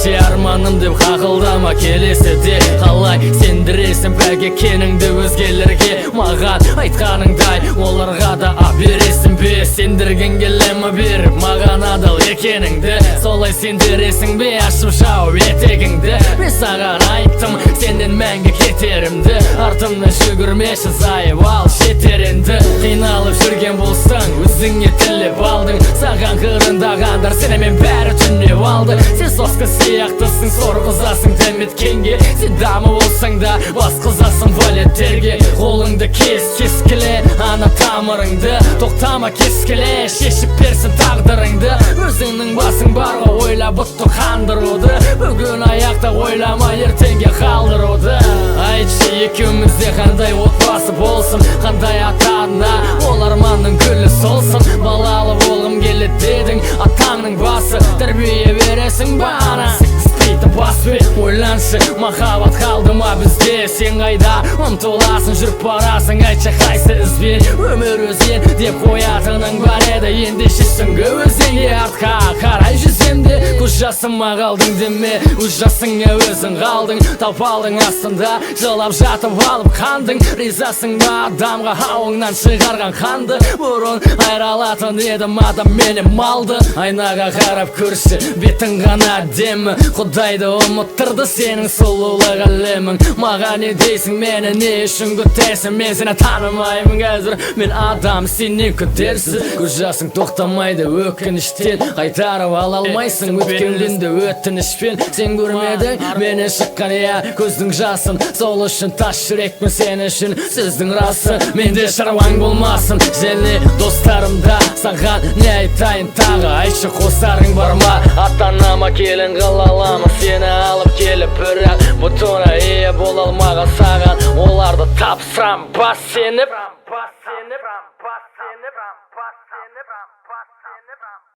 Келеші арманым деп қақылдама келесі де қалай сендіресің бәлге кеніңді өзгелерге маған айтқаныңдай оларға да бересің бе сендірген келемі беріп маған адал екеніңді солай сендіресің бе ашып жауып етегіңді мен саған айттым сенен мәңгі кетерімді артымнан жүгірмеші зайып ал жетер енді қиналып жүрген болсаң өзіңе тілеп алдың саған қырындағандар сенімен бәрі түнеп алды сен соска сияқтысың сорғызасың дәметкенге сен дамы болсаң да басқызасың валеттерге қолыңды кескіле ана тамырыңды тоқтама кескіле шешіп берсін тағдырыңды өзіңнің басың барға ойлап ұтты қандыруды бүгін аяқта ойлама ертеңге қалдыруды айтшы екеумізде қандай отбасы болсын қандай ата-ана ол арманның гүлі солсын балалы болғым келеді дедің атаңның басы тәрбие бересің ба ана ойланшы махаббат қалды ма бізде сен қайда ұмтыласың жүріп барасың айтшы қайсы ізбен өмір өзен деп қоятының бар еді ендеше сүңгі өзенге артқа қарай жүзем де көз жасыма қалдың деме өз жасыңа өзің қалдың тапалдың астында жылап жатып алып қандың ризасың ба адамға ауыңнан шығарған қанды бұрын айралатын едім адам менен малды айнаға қарап көрші бетің ғана әдемі құдайды ұмыттырды сенің сұлулық әлемің маған не дейсің мені не үшін күтесің мен сені танымаймын қазір мен адам сенен күтерсіз көз жасың тоқтамайды өкініштен қайтарып ала алмайсың өткенді өтінішпен сен көрмедің менен шыққан иә көздің жасын сол үшін тас жүрекпін сен үшін сөздің расы менде шаруаң болмасын және достарымда саған не айтайын тағы айтшы қосарың бар ма ата-анама келін қыла аламын сені алып келіп бірақ бұтына ие бола алмаған саған оларды тапсырам бас сеніп